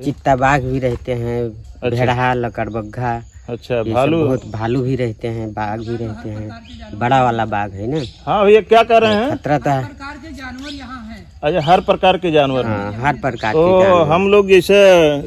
चित्ता बाघ भी रहते हैं, अच्छा। भेड़हा, लकड़बग्घा, अच्छा, ये सब भालू। बहुत भालू भी रहते हैं, बाघ भी रहते हैं, बड़ा वाला बाघ है ना। हाँ भैया, क्या कर रहे हैं? खतरा तो है। प्रकार के जानवर यहाँ हैं। अच्छा, हर प्रकार के जानवर हैं। हाँ, हर प्रकार तो के जानवर। हम लोग जैसे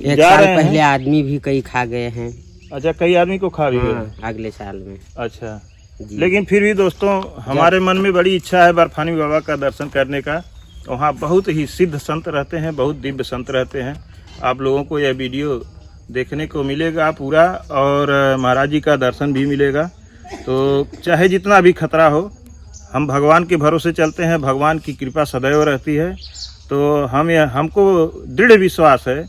एक जा साल रहे पहले हैं। आदमी भी कई खा गए हैं। अच्छा, कई आदमी को खा भी गए। हाँ, अगले साल में। अच्छा, जी। लेकिन फिर भी दोस्तों हमारे मन में बड़ी इच्छा है बर्फानी बाबा का दर्शन करने का। वहाँ बहुत ही सिद्ध संत रहते हैं, बहुत दिव्य संत रहते हैं। आप लोगों को यह वीडियो देखने को मिलेगा पूरा, और महाराज जी का दर्शन भी मिलेगा। तो चाहे जितना भी खतरा हो, हम भगवान के भरोसे चलते हैं, भगवान की कृपा सदैव रहती है। तो हमको दृढ़ विश्वास है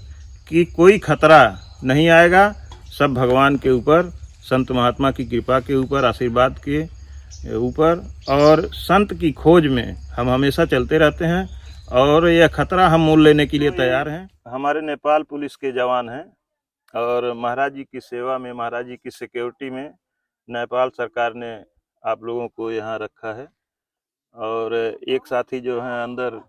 कि कोई खतरा नहीं आएगा। सब भगवान के ऊपर, संत महात्मा की कृपा के ऊपर, आशीर्वाद के ऊपर, और संत की खोज में हम हमेशा चलते रहते हैं, और यह खतरा हम मोल लेने के लिए तैयार हैं। हमारे नेपाल पुलिस के जवान हैं, और महाराज जी की सेवा में, महाराज जी की सिक्योरिटी में नेपाल सरकार ने आप लोगों को यहाँ रखा है। और एक साथी जो हैं अंदर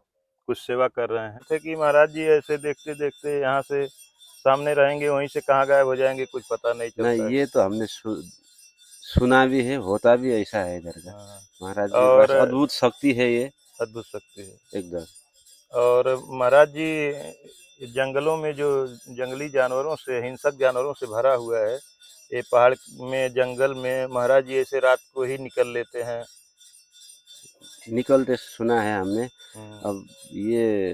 कुछ सेवा कर रहे हैं। जैसे कि महाराज जी ऐसे देखते देखते यहाँ से सामने रहेंगे, वहीं से कहाँ गायब हो जाएंगे कुछ पता नहीं चलता है। नहीं, ये तो हमने सुना भी है, होता भी ऐसा है इधर का। हाँ, महाराज जी और बस अद्भुत शक्ति है ये, अद्भुत शक्ति है एकदम। और महाराज जी जंगलों में जो जंगली जानवरों से, हिंसक जानवरों से भरा हुआ है, ये पहाड़ में, जंगल में महाराज जी ऐसे रात को ही निकल लेते हैं। निकलते सुना है हमने। अब ये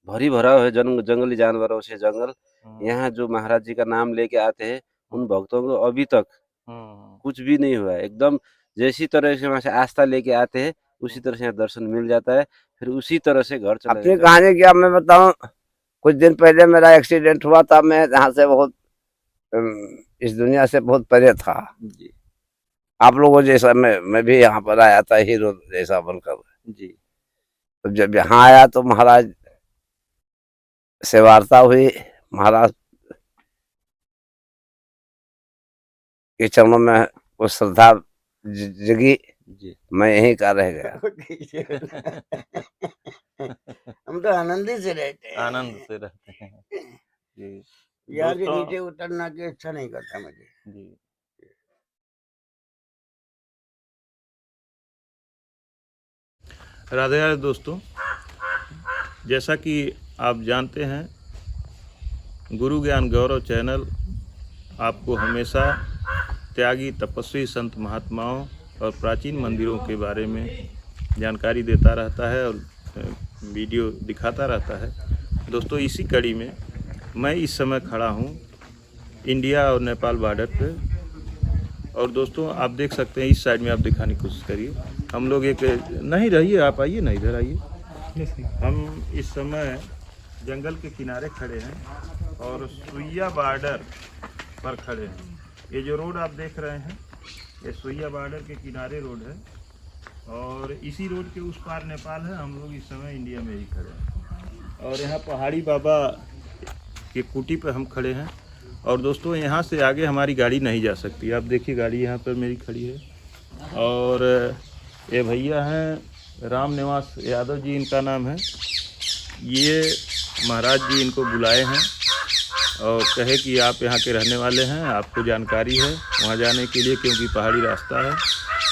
भरी भरा है जंगली जानवरों से जंगल। यहाँ जो महाराज जी का नाम लेके आते हैं, उन भक्तों को अभी तक कुछ भी नहीं हुआ है। एकदम जैसी तरह से वहाँ से आस्था लेके आते हैं, उसी तरह से यहाँ दर्शन मिल जाता है, फिर उसी तरह से घर चले अपनी कहानी क्या मैं बताऊं। कुछ दिन पहले मेरा एक्सीडेंट हुआ था। मैं यहाँ से बहुत इस दुनिया से बहुत परे था जी आप लोगों जैसा। मैं भी यहाँ पर आया था हीरो जैसा बनकर जी। तो जब यहाँ आया तो महाराज से वार्ता हुई, महाराज के चरणों में कुछ श्रद्धा जगी जी। मैं यहीं का रह गया। हम तो आनंद से रहते हैं, आनंद से रहते हैं जी। यहाँ के दोस्तों- नीचे उतरना की अच्छा नहीं करता मुझे जी। राधे राधे दोस्तों, जैसा कि आप जानते हैं, गुरु ज्ञान गौरव चैनल आपको हमेशा त्यागी, तपस्वी संत महात्माओं और प्राचीन मंदिरों के बारे में जानकारी देता रहता है और वीडियो दिखाता रहता है। दोस्तों, इसी कड़ी में मैं इस समय खड़ा हूँ इंडिया और नेपाल बॉर्डर पे। और दोस्तों, आप देख सकते हैं, इस साइड में आप दिखाने की कोशिश करिए। हम लोग एक, नहीं रहिए, आप आइए ना, इधर आइए। हम इस समय जंगल के किनारे खड़े हैं और सुइया बॉर्डर पर खड़े हैं। ये जो रोड आप देख रहे हैं, ये सुइया बॉर्डर के किनारे रोड है, और इसी रोड के उस पार नेपाल है। हम लोग इस समय इंडिया में ही खड़े हैं, और यहाँ पहाड़ी बाबा की कुटी पर हम खड़े हैं। और दोस्तों, यहाँ से आगे हमारी गाड़ी नहीं जा सकती। आप देखिए, गाड़ी यहाँ पर मेरी खड़ी है, और ये भैया हैं राम निवास यादव जी, इनका नाम है। ये महाराज जी इनको बुलाए हैं और कहे कि आप यहाँ के रहने वाले हैं, आपको जानकारी है वहाँ जाने के लिए, क्योंकि पहाड़ी रास्ता है,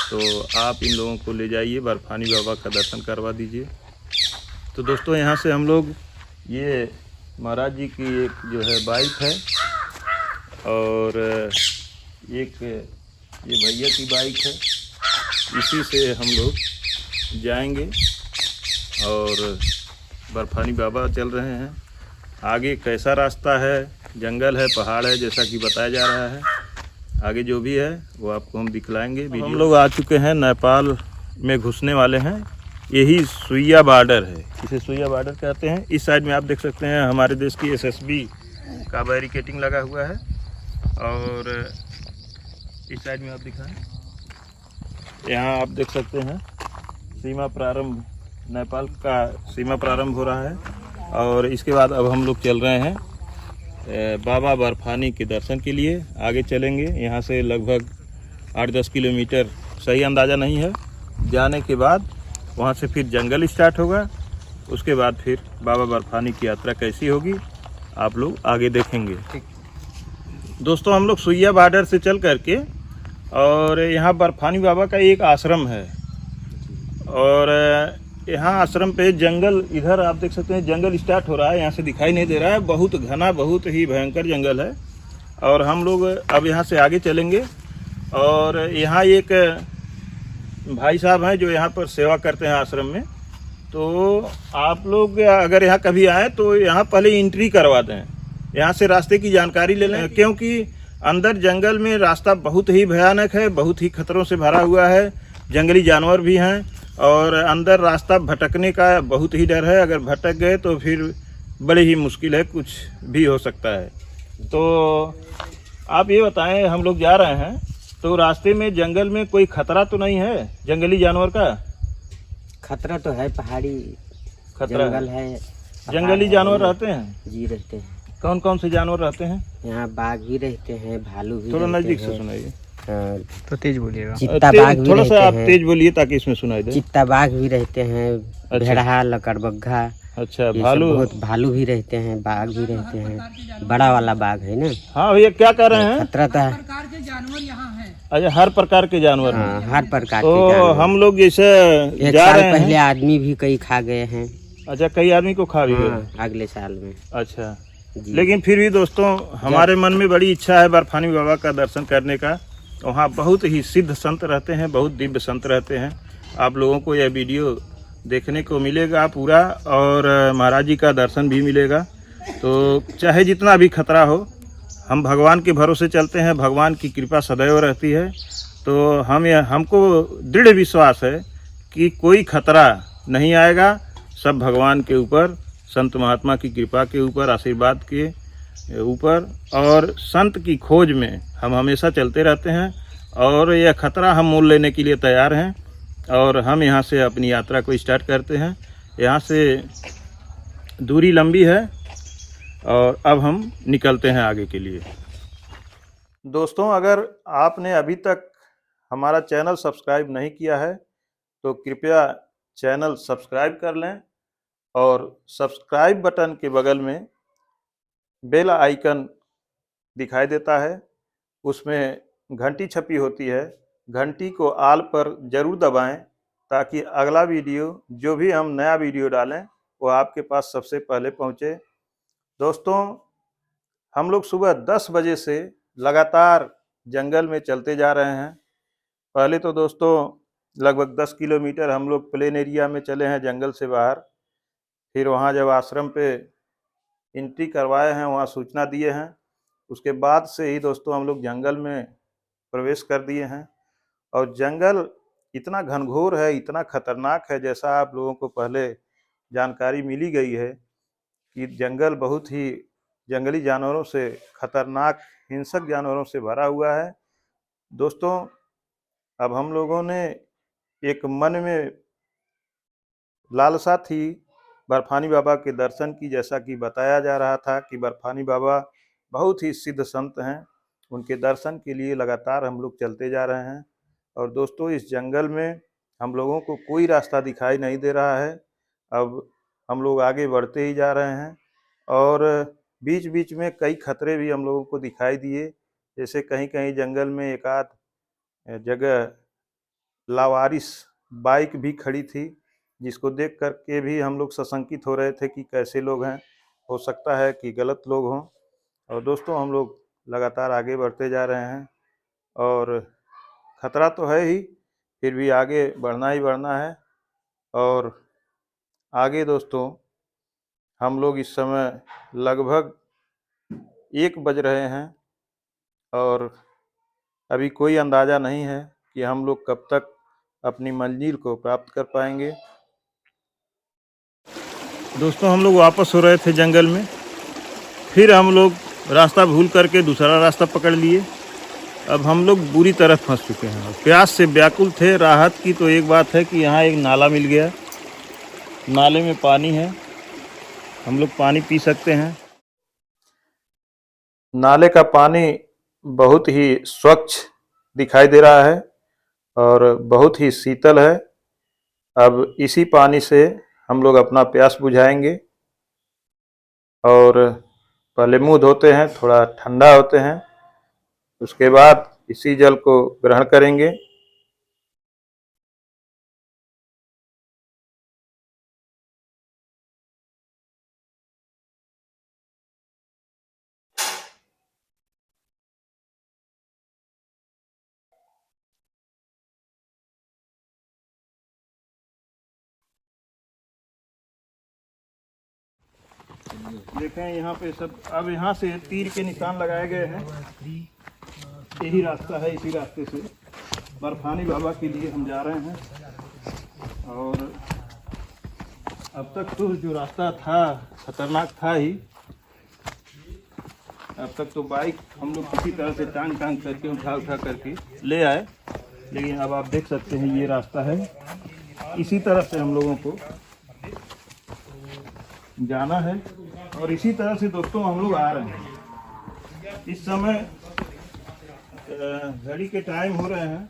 तो आप इन लोगों को ले जाइए, बर्फानी बाबा का दर्शन करवा दीजिए। तो दोस्तों, यहाँ से हम लोग, ये महाराज जी की एक जो है बाइक है, और एक ये भैया की बाइक है, इसी से हम लोग जाएंगे और बर्फानी बाबा चल रहे हैं। आगे कैसा रास्ता है, जंगल है, पहाड़ है, जैसा कि बताया जा रहा है। आगे जो भी है वो आपको हम दिखलाएंगे। हम लोग आ चुके हैं, नेपाल में घुसने वाले हैं। यही सुइया बॉर्डर है, इसे सुइया बॉर्डर कहते हैं। इस साइड में आप देख सकते हैं हमारे देश की एसएसबी का बैरिकेटिंग लगा हुआ है, और इस साइड में आप दिखाएं, यहाँ आप देख सकते हैं सीमा प्रारंभ, नेपाल का सीमा प्रारंभ हो रहा है। और इसके बाद अब हम लोग चल रहे हैं बाबा बर्फानी के दर्शन के लिए। आगे चलेंगे, यहाँ से लगभग 8-10 किलोमीटर, सही अंदाज़ा नहीं है। जाने के बाद वहाँ से फिर जंगल स्टार्ट होगा, उसके बाद फिर बाबा बर्फानी की यात्रा कैसी होगी आप लोग आगे देखेंगे। दोस्तों हम लोग सुइया बॉर्डर से चल करके और यहाँ बर्फानी बाबा का एक आश्रम है और यहाँ आश्रम पे जंगल, इधर आप देख सकते हैं जंगल स्टार्ट हो रहा है, यहाँ से दिखाई नहीं दे रहा है, बहुत घना बहुत ही भयंकर जंगल है। और हम लोग अब यहाँ से आगे चलेंगे और यहाँ एक भाई साहब हैं जो यहाँ पर सेवा करते हैं आश्रम में। तो आप लोग अगर यहाँ कभी आए तो यहाँ पहले एंट्री करवा दें, यहाँ से रास्ते की जानकारी ले लें, क्योंकि अंदर जंगल में रास्ता बहुत ही भयानक है, बहुत ही खतरों से भरा हुआ है, जंगली जानवर भी हैं और अंदर रास्ता भटकने का बहुत ही डर है। अगर भटक गए तो फिर बड़ी ही मुश्किल है, कुछ भी हो सकता है। तो आप ये बताएं, हम लोग जा रहे हैं तो रास्ते में जंगल में कोई खतरा तो नहीं है जंगली जानवर का? खतरा तो है, पहाड़ी खतरा जंगल है। जंगली जानवर रहते हैं? जी रहते हैं। कौन कौन से जानवर रहते हैं? यहाँ बाघ भी रहते हैं, भालू भी थोड़ा रहते नजदीक से हैं। सुनाइए। तो तेज बोलिएगा। चित्ता बाघ भी थोड़ा सा रहते आप हैं। तेज बोलिए ताकि इसमें सुनाई दे। चित्ता बाघ भी रहते हैं, अच्छा। भेड़हा, लकड़बग्घा, अच्छा, ये सब भालू? बहुत भालू भी रहते हैं, बाघ भी रहते हैं, बड़ा वाला बाघ है ना। हाँ भैया, क्या कर रहे हैं? खतरा तो है। अच्छा, हर प्रकार के जानवर हैं। हाँ, हर प्रकार के तो जानवर। हम लोग जैसे एक जा साल रहे पहले हैं। आदमी भी कई खा गए हैं। अच्छा, कई आदमी को खा भी गए। हाँ, अगले साल में। अच्छा, जी। लेकिन फिर भी दोस्तों हमारे मन में बड़ी इच्छा है बर्फानी बाबा का दर्शन करने का। वहाँ बहुत ही सिद्ध संत रहते हैं, बहुत दिव्य संत रहते हैं। आप लोगों को यह वीडियो देखने को मिलेगा पूरा और महाराज जी का दर्शन भी मिलेगा। तो चाहे जितना भी खतरा हो, हम भगवान के भरोसे चलते हैं, भगवान की कृपा सदैव रहती है। तो हमको दृढ़ विश्वास है कि कोई खतरा नहीं आएगा, सब भगवान के ऊपर, संत महात्मा की कृपा के ऊपर, आशीर्वाद के ऊपर, और संत की खोज में हम हमेशा चलते रहते हैं और यह खतरा हम मोल लेने के लिए तैयार हैं। और हम यहाँ से अपनी यात्रा को स्टार्ट करते हैं। यहाँ से दूरी लंबी है और अब हम निकलते हैं आगे के लिए। दोस्तों, अगर आपने अभी तक हमारा चैनल सब्सक्राइब नहीं किया है तो कृपया चैनल सब्सक्राइब कर लें और सब्सक्राइब बटन के बगल में बेल आइकन दिखाई देता है, उसमें घंटी छपी होती है, घंटी को आल पर ज़रूर दबाएं ताकि अगला वीडियो, जो भी हम नया वीडियो डालें, वो आपके पास सबसे पहले पहुंचे। दोस्तों, हम लोग सुबह 10 बजे से लगातार जंगल में चलते जा रहे हैं। पहले तो दोस्तों लगभग 10 किलोमीटर हम लोग प्लेन एरिया में चले हैं जंगल से बाहर। फिर वहाँ जब आश्रम पे एंट्री करवाए हैं, वहाँ सूचना दिए हैं, उसके बाद से ही दोस्तों हम लोग जंगल में प्रवेश कर दिए हैं। और जंगल इतना घनघोर है, इतना खतरनाक है, जैसा आप लोगों को पहले जानकारी मिली गई है कि जंगल बहुत ही जंगली जानवरों से, खतरनाक हिंसक जानवरों से भरा हुआ है। दोस्तों, अब हम लोगों ने एक मन में लालसा थी बर्फानी बाबा के दर्शन की, जैसा कि बताया जा रहा था कि बर्फानी बाबा बहुत ही सिद्ध संत हैं। उनके दर्शन के लिए लगातार हम लोग चलते जा रहे हैं। और दोस्तों, इस जंगल में हम लोगों को कोई रास्ता दिखाई नहीं दे रहा है। अब हम लोग आगे बढ़ते ही जा रहे हैं और बीच बीच में कई खतरे भी हम लोगों को दिखाई दिए। जैसे कहीं कहीं जंगल में एक आध जगह लावारिस बाइक भी खड़ी थी, जिसको देख कर के भी हम लोग सशंकित हो रहे थे कि कैसे लोग हैं, हो सकता है कि गलत लोग हों। और दोस्तों, हम लोग लगातार आगे बढ़ते जा रहे हैं और खतरा तो है ही, फिर भी आगे बढ़ना ही बढ़ना है। और आगे दोस्तों हम लोग इस समय लगभग 1 बज रहे हैं और अभी कोई अंदाज़ा नहीं है कि हम लोग कब तक अपनी मंजिल को प्राप्त कर पाएंगे। दोस्तों, हम लोग वापस हो रहे थे जंगल में, फिर हम लोग रास्ता भूल करके दूसरा रास्ता पकड़ लिए। अब हम लोग बुरी तरह फंस चुके हैं, प्यास से व्याकुल थे। राहत की तो एक बात है कि यहाँ एक नाला मिल गया, नाले में पानी है, हम लोग पानी पी सकते हैं। नाले का पानी बहुत ही स्वच्छ दिखाई दे रहा है और बहुत ही शीतल है। अब इसी पानी से हम लोग अपना प्यास बुझाएंगे और पहले मुंह धोते हैं, थोड़ा ठंडा होते हैं, उसके बाद इसी जल को ग्रहण करेंगे। देखें यहाँ पे सब, अब यहाँ से तीर के निशान लगाए गए हैं। यही रास्ता है, इसी रास्ते से बर्फानी बाबा के लिए हम जा रहे हैं। और अब तक तो जो रास्ता था खतरनाक था ही। अब तक तो बाइक हम लोग किसी तरह से टांग करके उठा करके ले आए, लेकिन अब आप देख सकते हैं ये रास्ता है, इसी तरफ से हम लोगों को जाना है। और इसी तरह से दोस्तों हम लोग आ रहे हैं। इस समय घड़ी के टाइम हो रहे हैं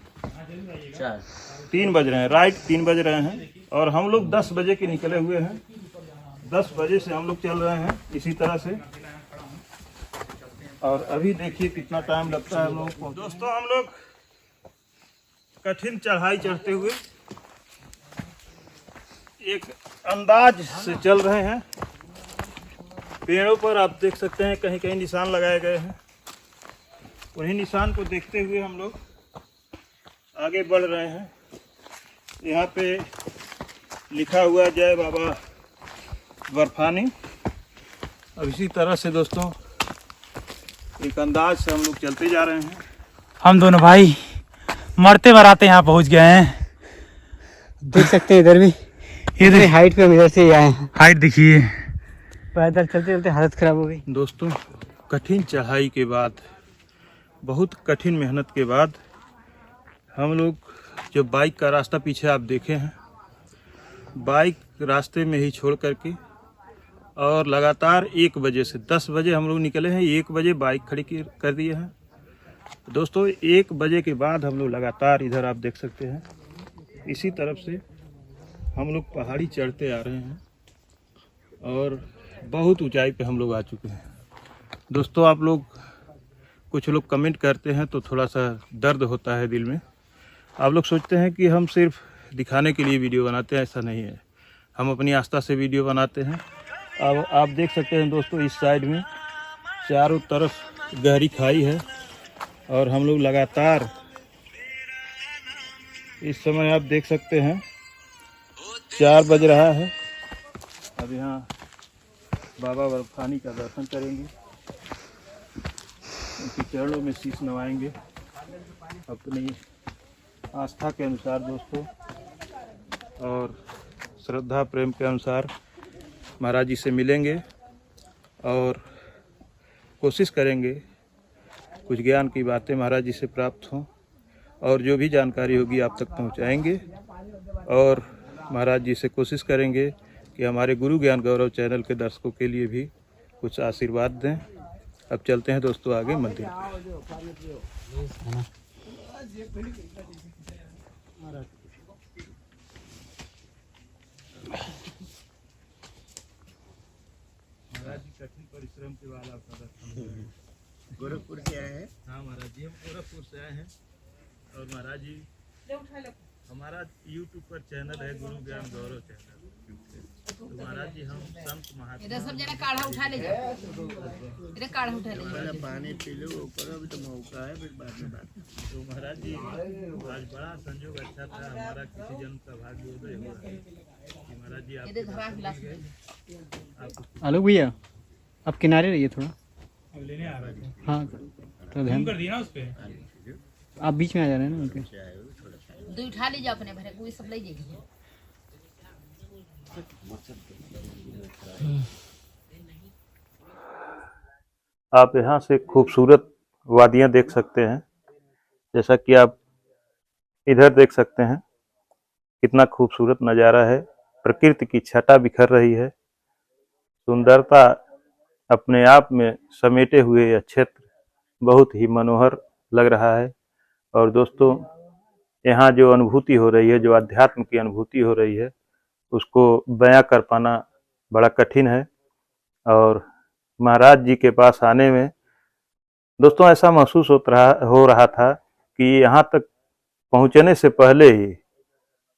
3 बज रहे हैं, राइट 3 बज रहे हैं। और हम लोग 10 बजे के निकले हुए हैं। 10 बजे से हम लोग चल रहे हैं इसी तरह से। और अभी देखिए कितना टाइम लगता है हम लोगों को। दोस्तों हम लोग कठिन चढ़ाई चढ़ते हुए एक अंदाज से चल रहे हैं। पेड़ों पर आप देख सकते हैं कहीं कहीं निशान लगाए गए हैं। वही निशान को देखते हुए हम लोग आगे बढ़ रहे हैं। यहाँ पे लिखा हुआ जय बाबा बर्फानी। अब इसी तरह से दोस्तों एक अंदाज से हम लोग चलते जा रहे हैं। हम दोनों भाई मरते मराते यहाँ पहुँच गए हैं। देख सकते हैं इधर भी, इधर हाइट पे हम इधर से ही आए हैं। हाइट देखिए, पैदल चलते चलते हालत खराब हो गई। दोस्तों कठिन चढ़ाई के बाद, बहुत कठिन मेहनत के बाद हम लोग जो बाइक का रास्ता पीछे आप देखे हैं, बाइक रास्ते में ही छोड़ करके और लगातार 1 बजे से 10 बजे हम लोग निकले हैं। 1 बजे बाइक खड़ी कर दिए हैं। दोस्तों 1 बजे के बाद हम लोग लगातार इधर आप देख सकते हैं इसी तरफ से हम लोग पहाड़ी चढ़ते आ रहे हैं और बहुत ऊंचाई पे हम लोग आ चुके हैं। दोस्तों आप लोग, कुछ लोग कमेंट करते हैं तो थोड़ा सा दर्द होता है दिल में। आप लोग सोचते हैं कि हम सिर्फ दिखाने के लिए वीडियो बनाते हैं, ऐसा नहीं है। हम अपनी आस्था से वीडियो बनाते हैं। अब आप देख सकते हैं दोस्तों इस साइड में चारों तरफ गहरी खाई है और हम लोग लगातार इस समय आप देख सकते हैं 4 बज रहा है। अब यहाँ बाबा बर्फानी का दर्शन करेंगे, उनके चरणों में शीश नवाएंगे अपनी आस्था के अनुसार दोस्तों, और श्रद्धा प्रेम के अनुसार महाराज जी से मिलेंगे और कोशिश करेंगे कुछ ज्ञान की बातें महाराज जी से प्राप्त हों और जो भी जानकारी होगी आप तक पहुंचाएंगे। और महाराज जी से कोशिश करेंगे कि हमारे गुरु ज्ञान गौरव चैनल के दर्शकों के लिए भी कुछ आशीर्वाद दें। अब चलते हैं दोस्तों आगे मंदिर। महाराज जी कठिन परिश्रम के बाद आपका दर्शन। गोरखपुर से आए हैं? हाँ महाराज जी, हम गोरखपुर से आए हैं। और महाराज जी हमारा यूट्यूब पर चैनल है गुरु ज्ञान गौरव चैनल। तो महाराज जी हम संत महात्मा इधर सब जना काढ़ा उठा ले जाओ, इधर काढ़ा उठा ले जाओ। पानी पी लो, ऊपर अभी तो मौका है, फिर बाद में बात। तो महाराज जी आज बड़ा संयोग अच्छा था, हमारा किसी जन्म का भाग्योदय हुआ है कि महाराज जी इधर धरा गिलास में। आपको आलोक भैया आप किनारे रहिए थोड़ा। अब लेने आ रहे हैं। हाँ तो ध्यान कर दिया ना उस पे। आप बीच में आ जा रहे हैं ना उनके। दो उठा ले जाओ अपने भरे, कोई सब ले जाइए। आप यहाँ से खूबसूरत वादियाँ देख सकते हैं, जैसा कि आप इधर देख सकते हैं कितना खूबसूरत नज़ारा है। प्रकृति की छटा बिखर रही है, सुंदरता अपने आप में समेटे हुए यह क्षेत्र बहुत ही मनोहर लग रहा है। और दोस्तों यहाँ जो अनुभूति हो रही है, जो अध्यात्म की अनुभूति हो रही है, उसको बयां कर पाना बड़ा कठिन है। और महाराज जी के पास आने में दोस्तों ऐसा महसूस हो रहा था कि यहाँ तक पहुँचने से पहले ही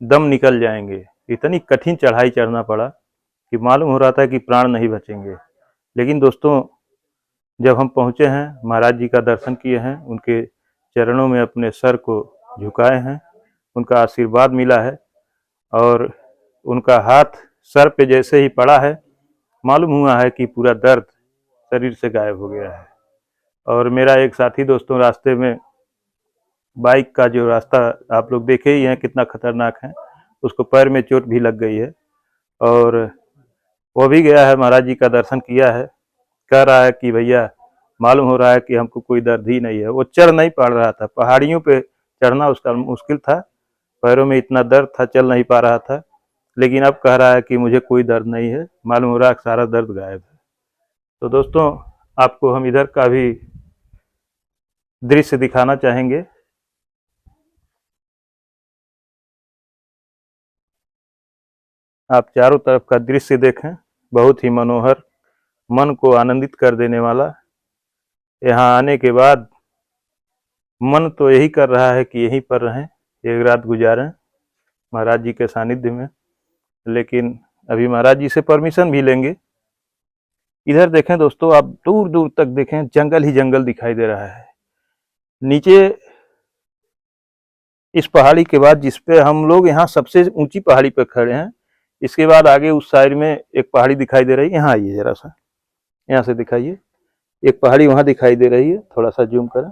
दम निकल जाएंगे। इतनी कठिन चढ़ाई चढ़ना पड़ा कि मालूम हो रहा था कि प्राण नहीं बचेंगे। लेकिन दोस्तों जब हम पहुँचे हैं, महाराज जी का दर्शन किए हैं, उनके चरणों में अपने सर को झुकाए हैं, उनका आशीर्वाद मिला है और उनका हाथ सर पे जैसे ही पड़ा है मालूम हुआ है कि पूरा दर्द शरीर से गायब हो गया है। और मेरा एक साथी दोस्तों रास्ते में बाइक का जो रास्ता आप लोग देखे ही हैं कितना खतरनाक है, उसको पैर में चोट भी लग गई है और वो भी गया है, महाराज जी का दर्शन किया है। कह रहा है कि भैया मालूम हो रहा है कि हमको कोई दर्द ही नहीं है। वो चढ़ नहीं पा रहा था, पहाड़ियों पे चढ़ना उसका मुश्किल था, पैरों में इतना दर्द था, चल नहीं पा रहा था। लेकिन अब कह रहा है कि मुझे कोई दर्द नहीं है, मालूम हो रहा है सारा दर्द गायब है। तो दोस्तों आपको हम इधर का भी दृश्य दिखाना चाहेंगे। आप चारों तरफ का दृश्य देखें, बहुत ही मनोहर, मन को आनंदित कर देने वाला। यहाँ आने के बाद मन तो यही कर रहा है कि यहीं पर रहें, एक रात गुजारें महाराज जी के सानिध्य में। लेकिन अभी महाराज जी से परमिशन भी लेंगे। इधर देखें दोस्तों, आप दूर दूर तक देखें, जंगल ही जंगल दिखाई दे रहा है। नीचे इस पहाड़ी के बाद, जिसपे हम लोग यहाँ सबसे ऊंची पहाड़ी पर खड़े हैं, इसके बाद आगे उस साइड में एक पहाड़ी दिखाई दे रही है। यहाँ आइए जरा सा, यहाँ से दिखाइए, एक पहाड़ी वहां दिखाई दे रही है, थोड़ा सा जूम करें।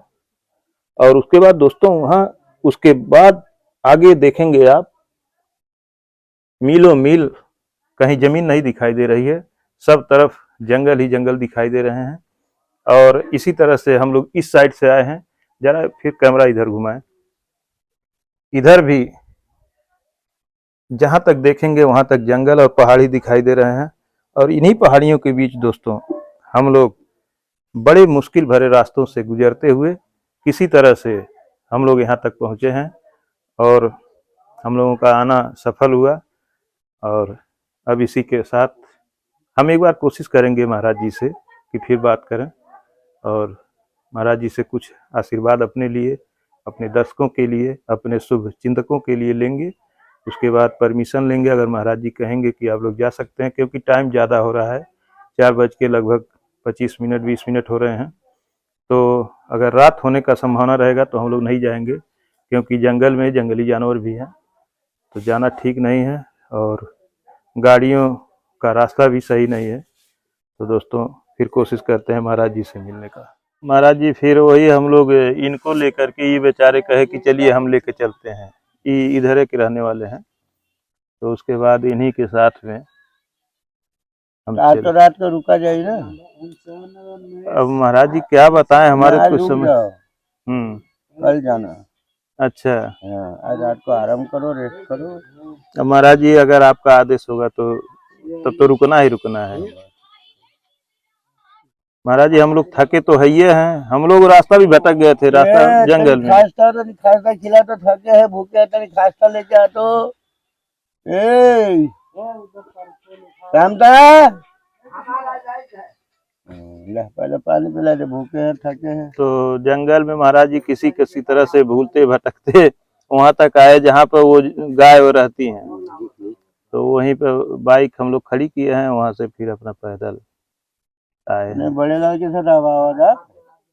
और उसके बाद दोस्तों वहां, उसके बाद आगे देखेंगे आप, मीलों मील कहीं जमीन नहीं दिखाई दे रही है, सब तरफ जंगल ही जंगल दिखाई दे रहे हैं। और इसी तरह से हम लोग इस साइड से आए हैं। जरा फिर कैमरा इधर घुमाएं, इधर भी जहां तक देखेंगे वहां तक जंगल और पहाड़ी दिखाई दे रहे हैं। और इन्हीं पहाड़ियों के बीच दोस्तों हम लोग बड़े मुश्किल भरे रास्तों से गुजरते हुए किसी तरह से हम लोग यहाँ तक पहुँचे हैं और हम लोगों का आना सफल हुआ। और अब इसी के साथ हम एक बार कोशिश करेंगे महाराज जी से कि फिर बात करें और महाराज जी से कुछ आशीर्वाद अपने लिए, अपने दर्शकों के लिए, अपने शुभ चिंतकों के लिए लेंगे। उसके बाद परमिशन लेंगे, अगर महाराज जी कहेंगे कि आप लोग जा सकते हैं, क्योंकि टाइम ज़्यादा हो रहा है, 4 बज के लगभग 25 मिनट 20 मिनट हो रहे हैं। तो अगर रात होने का संभावना रहेगा तो हम लोग नहीं जाएंगे, क्योंकि जंगल में जंगली जानवर भी हैं, तो जाना ठीक नहीं है और गाड़ियों का रास्ता भी सही नहीं है। तो दोस्तों फिर कोशिश करते हैं महाराज जी से मिलने का। महाराज जी फिर वही हम लोग इनको लेकर के, ये बेचारे कहे कि चलिए हम लेके चलते हैं, ये इधर के रहने वाले हैं। तो उसके बाद इन्हीं के साथ में हम तो रात को रुका जाए ना। अब महाराज जी क्या बताएं, हमारे कुछ समझ। कल जाना। अच्छा, आज रात को आराम करो, रेस्ट करो। अब महाराज जी अगर आपका आदेश होगा तो तब तो रुकना ही रुकना है। महाराज जी हम लोग थके तो है ही हैं, हम लोग रास्ता भी भटक गए थे, रास्ता जंगल में। खास्ता खिला तो थके है, भूखे है, तनी खास्ता लेके आ तो। पहले पानी पिला दे, भूखे हैं, थके हैं। तो जंगल में महाराज जी किसी तरह से भूलते भटकते वहां तक आए जहाँ पर वो गाय वो रहती हैं। तो वहीं पे बाइक हम लोग खड़ी किए हैं, वहां से फिर अपना पैदल आए। बड़े लाल के साथ आवाज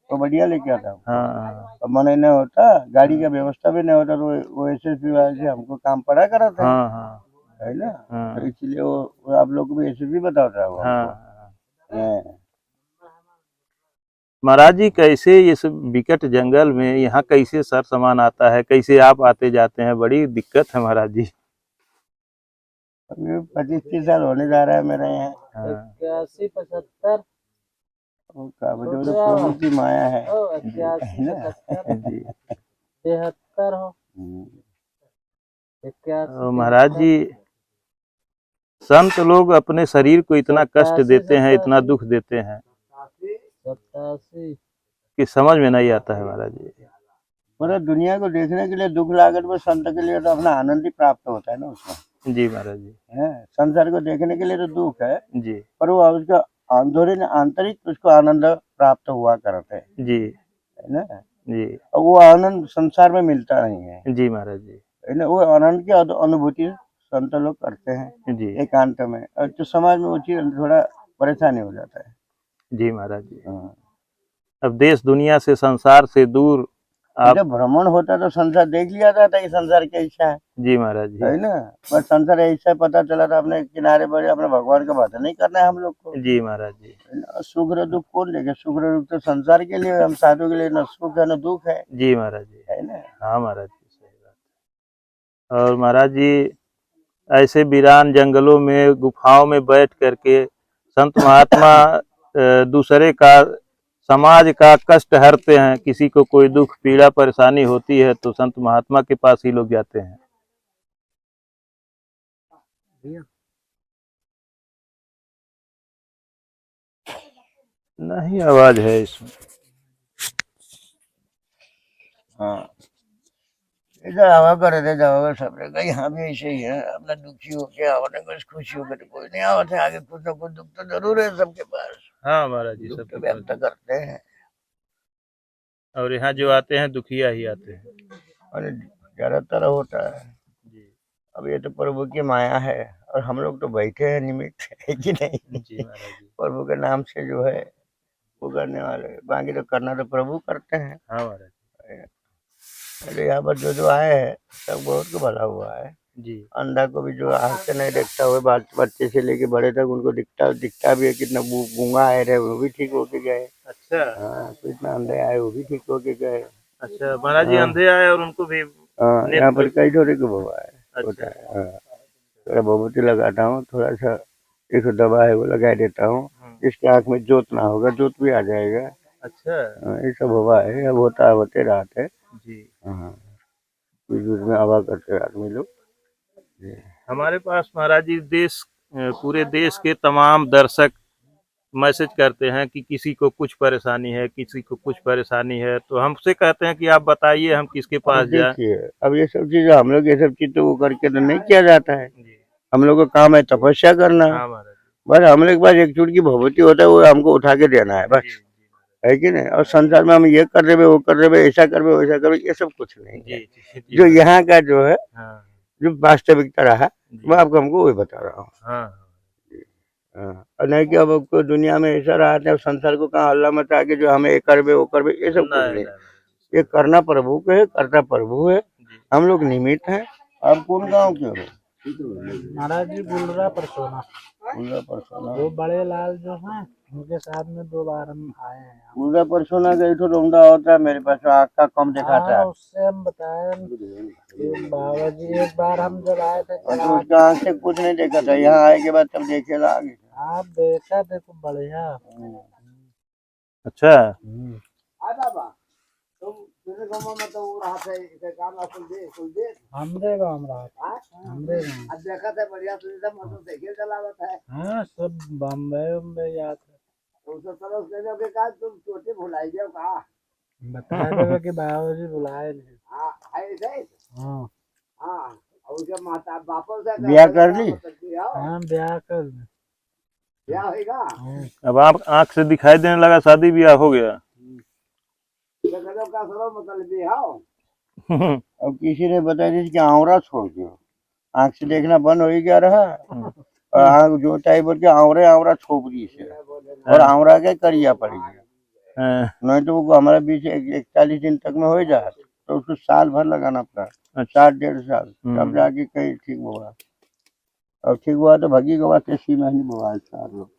तो बढ़िया लेके आता। हाँ, अब मन नहीं होता, गाड़ी का व्यवस्था भी नहीं होता, तो वो एसएसपी वाले से हमको काम पड़ा करा था। हाँ, हाँ, है ना। हाँ, तो इसलिए वो आप लोग को भी एसएसपी बताता है। हाँ। महाराज जी कैसे इस विकट जंगल में यहाँ कैसे सर सामान आता है, कैसे आप आते जाते हैं, बड़ी दिक्कत है महाराज जी। 25-30 साल होने जा रहा है मेरा यहाँ। 81-75 प्रभु की माया है। 73 हो। महाराज जी संत लोग अपने शरीर को इतना कष्ट देते हैं, इतना दुख देते हैं कि समझ में नहीं आता है महाराज जी। पूरे दुनिया को देखने के लिए दुख लागत में संत के लिए तो अपना आनंद ही प्राप्त होता है ना उसमें। जी महाराज जी, है संसार को देखने के लिए तो दुख है जी, पर वो उसका आंदोलन आंतरिक उसको आनंद प्राप्त हुआ करते हैं, जी है ना। जी और वो आनंद संसार में मिलता नहीं है, जी महाराज जी है ना। वो आनंद की अनुभूति संत लोग करते हैं जी एकांत में, और तो समाज में वो चीज थोड़ा परेशानी हो जाता है। जी महाराज जी। हाँ। अब देश दुनिया से संसार से दूर आप जब भ्रमण होता तो संसार देख लिया जाता कि संसार कैसा है जी महाराज जी है ना। पर संसार ऐसा पता चला था, अपने किनारे पर अपने भगवान का बात नहीं करना है हम लोग को, जी महाराज जी है ना। सुख और दुख कौन देखे, सुख और दुख तो संसार के लिए, हम साधु के लिए न सुख है न दुख है जी महाराज जी। है ना। हाँ महाराज जी सही बात। और महाराज जी ऐसे वीरान जंगलों में गुफाओं में बैठ करके संत महात्मा दूसरे का समाज का कष्ट हरते हैं। किसी को कोई दुख पीड़ा परेशानी होती है तो संत महात्मा के पास ही लोग जाते हैं। नहीं आवाज है इसमें। हाँ, इधर हवा करे थे जाओगे सब जगह, यहाँ भी ऐसे ही है। अपना दुखी होके आवने कुछ खुशी होकर तो कोई नहीं आवत है, आगे कुछ ना कुछ दुख तो जरूर है सबके पास, हाँ महाराज जी दुख सब तो व्यक्त करते हैं। और यहाँ जो आते हैं दुखिया ही आते हैं। और ज्यादातर होता है। जी अब ये तो प्रभु की माया है, और हम लोग तो बैठे हैं निमित्त, है कि नहीं। जी महाराज जी। प्रभु के नाम से जो है वो करने वाले, बाकी तो करना तो प्रभु करते हैं। हाँ महाराज अरे यहाँ पर जो जो आए हैं सब बहुत को भला हुआ है। जी अंधा को भी जो आँख से नहीं देखता हुआ, बच्चे से लेके बड़े तक उनको दिखता भी है। कितना गूंगा आए रहे वो भी ठीक होके गए। अच्छा हाँ, कितना अंधे आए वो भी ठीक होके गए। अच्छा महाराज जी अंधे आए और उनको भी हाँ, यहाँ पर कई जोड़े को बाबा है होता अच्छा है। हाँ, थोड़ा भभूति लगाता हूँ, थोड़ा सा एक दवा है वो लगा देता हूँ, जिसके आँख में जोत ना होगा, जोत भी आ जाएगा। अच्छा हाँ, ये सब हवा है, अब होता होते रात है। जी। हाँ, बीच में हवा करते आदमी लोग। हमारे पास महाराज जी पूरे देश के तमाम दर्शक मैसेज करते हैं कि किसी को कुछ परेशानी है, किसी को कुछ परेशानी है, तो हमसे कहते हैं कि आप बताइए हम किसके पास जाएं। देखिए, अब ये सब चीज हम लोग, ये सब चीज तो वो करके तो नहीं किया जाता है। जी हम लोग का काम है तपस्या करना। हाँ महाराज बस हम लोग के पास एक चूट की भभूति होता है, वो हमको उठा के देना है जी बस, जी है कि नहीं। और संसार में हम ये कर देवे वो कर देवे, ऐसा करवे वैसा करवे, ये सब कुछ नहीं जी है। जी जो यहाँ का जो है, हाँ जो वास्तविकता रहा, जी मैं आपको हमको वही बता रहा हूँ। हाँ हाँ, और नहीं कि अब कोई दुनिया में ऐसा रहा था, संसार को कहाँ हल्ला मचा के जो हमें ये करवे वो करवे, ये सब कुछ नहीं नहीं। नहीं ये करना प्रभु के है, करता प्रभु है, जी हम लोग निमित्त हैं। आप कौन गाँव के हो? महाराज जी बुलरा परसोना, पूरा परसोना। वो बड़े लाल जो हैं उनके साथ में 2 बार हम आए हैं यहाँ। पूरा परसोना गई तो रोंदा होता है मेरे पास, आँख का कम दिखाता हाँ, है। उससे हम बताए कि बाबा जी एक बार हम जब आए थे और तो उसका आँख से कुछ नहीं देखा था, यहाँ आए के बाद तब देखेगा आगे। आप देखा देखो बढ़िया। अच्छा हमरे गाँव में रहा, हमरे गाँव। देखा था बढ़िया सुविधा, मोटरसाइकिल चलावत है। हाँ, सब बम्बई उम्बई जाते तुम छोटे भुलाई जाओ का। बता देवे कि बाबा जी बुलाए नहीं। हाँ ब्याह कर ली? हाँ, ब्याह कर ले। अब आप आँख से दिखाई देने लगा, शादी ब्याह हो गया। अब किसी ने बताया कि आंवरा छोड़ दो, आँख से देखना बंद हो ही गया रहा, और आँख जो टाइप बोल के आंवरा छोप दी से, और आंवरा के करिया पड़ गया। हाँ, नहीं तो वो हमारा बीच 41 दिन तक में हो जाए, तो उसको साल भर लगाना पड़ा, 7-1.5 साल, तब जाके कहीं ठीक हुआ। और ठीक हुआ तो भगी के बाद 6 महीने हुआ 4 लोग।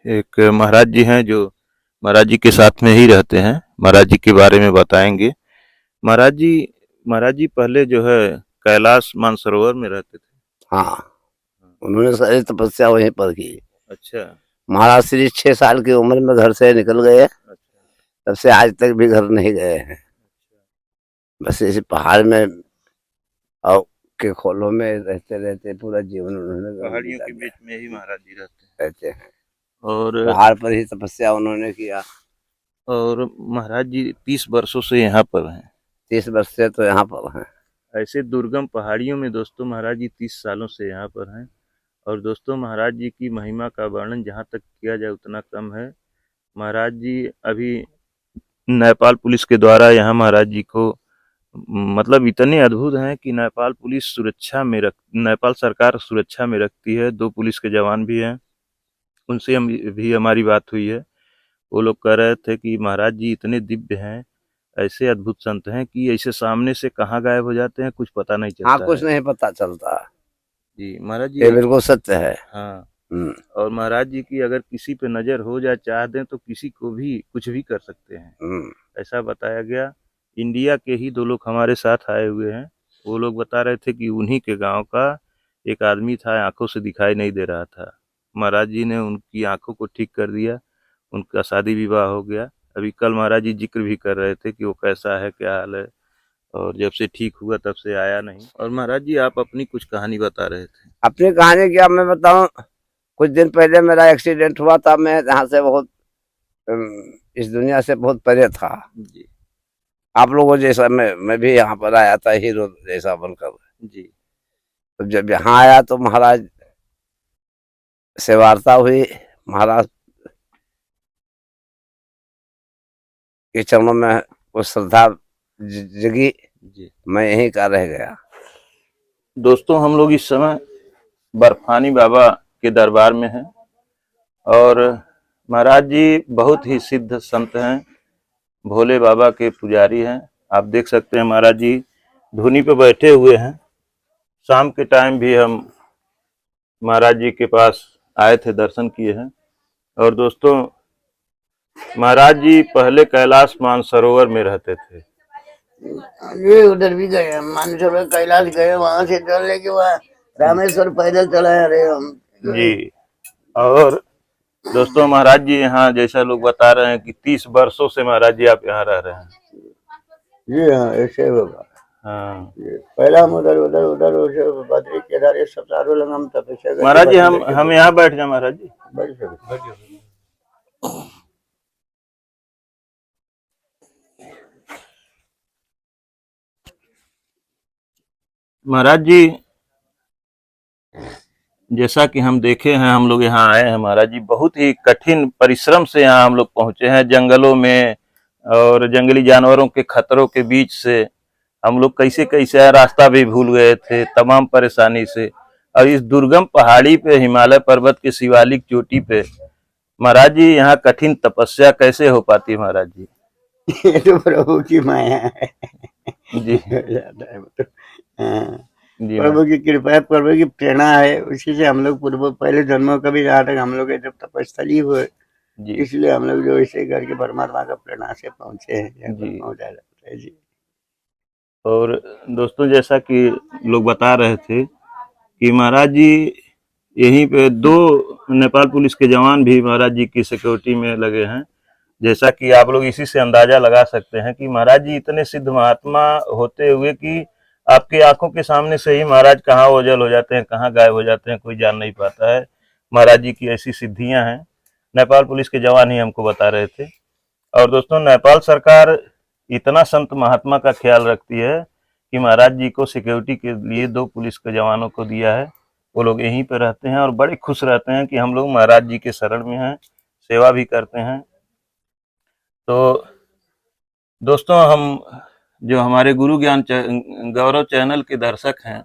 एक महाराज जी हैं जो महाराज जी के साथ में ही रहते हैं, महाराज जी के बारे में बताएंगे। महाराज जी पहले जो है कैलाश मानसरोवर में रहते थे। हाँ, उन्होंने सारी तपस्या वहीं पर की। अच्छा महाराज श्री 6 साल की उम्र में घर से निकल गए, तब से आज तक भी घर नहीं गए हैं। बस इसी पहाड़ में और के खोलों में रहते रहते पूरा जीवन उन्होंने पहाड़ियों के बीच में ही महाराज जी रहते हैं। और पहाड़ पर ही तपस्या उन्होंने किया। और महाराज जी 30 वर्षों से यहाँ पर हैं। 30 वर्ष से तो यहाँ पर हैं। ऐसे दुर्गम पहाड़ियों में दोस्तों महाराज जी 30 सालों से यहाँ पर हैं। और दोस्तों, महाराज जी की महिमा का वर्णन जहाँ तक किया जाए उतना कम है। महाराज जी अभी नेपाल पुलिस के द्वारा यहाँ महाराज जी को मतलब इतने अद्भुत हैं कि नेपाल पुलिस सुरक्षा में नेपाल सरकार सुरक्षा में रखती है। 2 पुलिस के जवान भी हैं, उनसे भी हमारी बात हुई है। वो लोग कह रहे थे कि महाराज जी इतने दिव्य हैं, ऐसे अद्भुत संत हैं कि ऐसे सामने से कहाँ गायब हो जाते हैं कुछ पता नहीं चलता हाँ, कुछ है। नहीं पता चलता। जी महाराज ये जी, बिल्कुल सत्य है। हाँ, हम्म। और महाराज जी की अगर किसी पे नजर हो जाए, चाह दें तो किसी को भी कुछ भी कर सकते हैं, ऐसा बताया गया। इंडिया के ही 2 लोग हमारे साथ आए हुए हैं। वो लोग बता रहे थे कि उन्हीं के गांव का एक आदमी था, आंखों से दिखाई नहीं दे रहा था। महाराज जी ने उनकी आंखों को ठीक कर दिया, उनका शादी विवाह हो गया। अभी कल महाराज जी जिक्र भी कर रहे थे कि वो कैसा है, क्या हाल है, और जब से ठीक हुआ तब से आया नहीं। और महाराज जी आप अपनी कुछ कहानी बता रहे थे। अपनी कहानी क्या मैं बताऊं। कुछ दिन पहले मेरा एक्सीडेंट हुआ था। मैं यहाँ से बहुत इस दुनिया से बहुत परे था। जी आप लोगों जैसा मैं भी यहाँ पर आया था हीरो जैसा बनकर। जी तो जब यहाँ आया तो महाराज से वार्ता हुई। महाराज के चरणों में कुछ श्रद्धा जगी। जी मैं यहीं का रह गया। दोस्तों, हम लोग इस समय बर्फानी बाबा के दरबार में हैं और महाराज जी बहुत ही सिद्ध संत हैं, भोले बाबा के पुजारी हैं। आप देख सकते हैं महाराज जी धुनी पे बैठे हुए हैं। शाम के टाइम भी हम महाराज जी के पास आए थे, दर्शन किए हैं। और दोस्तों, महाराज जी पहले कैलाश मानसरोवर में रहते थे। ये उधर भी गए, मानसरोवर कैलाश गए, वहां से चलने के बाद रामेश्वर पैदल चला रहे हम। जी, और दोस्तों महाराज जी यहाँ जैसा लोग बता रहे हैं कि 30 वर्षों से महाराज जी आप यहाँ रह रहे हैं। जी हाँ, ऐसे होगा। हाँ पहला हम उधर उधर उधर बद्री केदार ये सब चारों लंग हम तपस्या करके महाराज जी, हम यहाँ बैठ जाए महाराज जी। बैठ सकते। महाराज जी, जैसा कि हम देखे हैं, हम लोग यहाँ आए हैं महाराज जी, बहुत ही कठिन परिश्रम से यहाँ हम लोग पहुंचे हैं, जंगलों में और जंगली जानवरों के खतरों के बीच से। हम लोग कैसे कैसे रास्ता भी भूल गए थे, तमाम परेशानी से। और इस दुर्गम पहाड़ी पे, हिमालय पर्वत के शिवालिक चोटी पे महाराज जी यहाँ कठिन तपस्या कैसे हो पाती है महाराज जी? ये तो प्रभु की माया है जी ज्यादा है वो तो। हाँ, जी प्रभु की कृपा है, प्रभु की प्रेरणा है। उसी से हम लोग पूर्व पहले जन्मों का भी जहाँ तक हम लोग जब तपस्थली हुए, जी इसलिए हम लोग जो ऐसे करके परमात्मा का प्रेरणा से पहुंचे हैं, यहाँ पर जी। पहुंचा जाता है। जी और दोस्तों, जैसा कि लोग बता रहे थे कि महाराज जी यहीं पे 2 नेपाल पुलिस के जवान भी महाराज जी की सिक्योरिटी में लगे हैं। जैसा कि आप लोग इसी से अंदाजा लगा सकते हैं कि महाराज जी इतने सिद्ध महात्मा होते हुए कि आपकी आंखों के सामने से ही महाराज कहाँ ओझल हो जाते हैं, कहाँ गायब हो जाते हैं, कोई जान नहीं पाता है। महाराज जी की ऐसी सिद्धियां हैं। नेपाल पुलिस के जवान ही हमको बता रहे थे। और दोस्तों, नेपाल सरकार इतना संत महात्मा का ख्याल रखती है कि महाराज जी को सिक्योरिटी के लिए 2 पुलिस के जवानों को दिया है। वो लोग यहीं पे रहते हैं और बड़े खुश रहते हैं कि हम लोग महाराज जी के शरण में हैं, सेवा भी करते हैं। तो दोस्तों, हम जो हमारे गुरु ज्ञान गौरव चैनल के दर्शक हैं,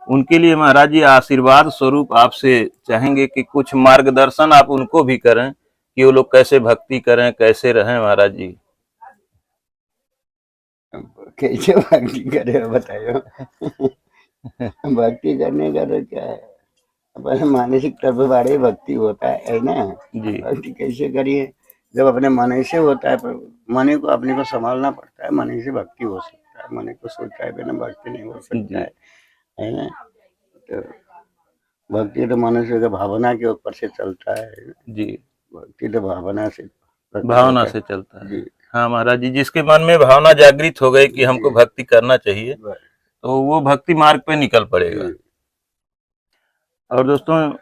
उनके लिए महाराज जी आशीर्वाद स्वरूप आपसे चाहेंगे कि कुछ मार्गदर्शन आप उनको भी करें कि वो लोग कैसे भक्ति करें, कैसे रहें महाराज जी। कैसे भक्ति करे बताइए। भक्ति करने का तो क्या है, अपने मानसिक तत्व बारे भक्ति होता है ना। जी भक्ति कैसे करिए, जब अपने मन से होता है, पर मन को अपने को संभालना पड़ता है। मन से भक्ति हो सकता है, मन को सोचा बिना भक्ति नहीं हो सकता है ना। तो भक्ति तो मनुष्य के भावना के ऊपर से चलता है। जी, भक्ति तो भावना से चलता है। जी हाँ महाराज जी, जिसके मन में भावना जागृत हो गई कि हमको भक्ति करना चाहिए, तो वो भक्ति मार्ग पे निकल पड़ेगा। और दोस्तों,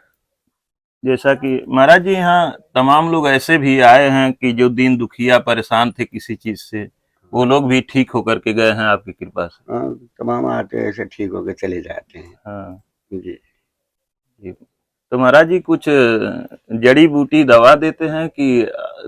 जैसा कि महाराज जी यहाँ तमाम लोग ऐसे भी आए हैं कि जो दीन दुखिया परेशान थे किसी चीज से, वो लोग भी ठीक होकर के गए हैं आपकी कृपा से। हाँ, तमाम आते हैं ऐसे ठीक होकर चले जाते हैं। हाँ जी जी। तो महाराज जी कुछ जड़ी बूटी दवा देते हैं कि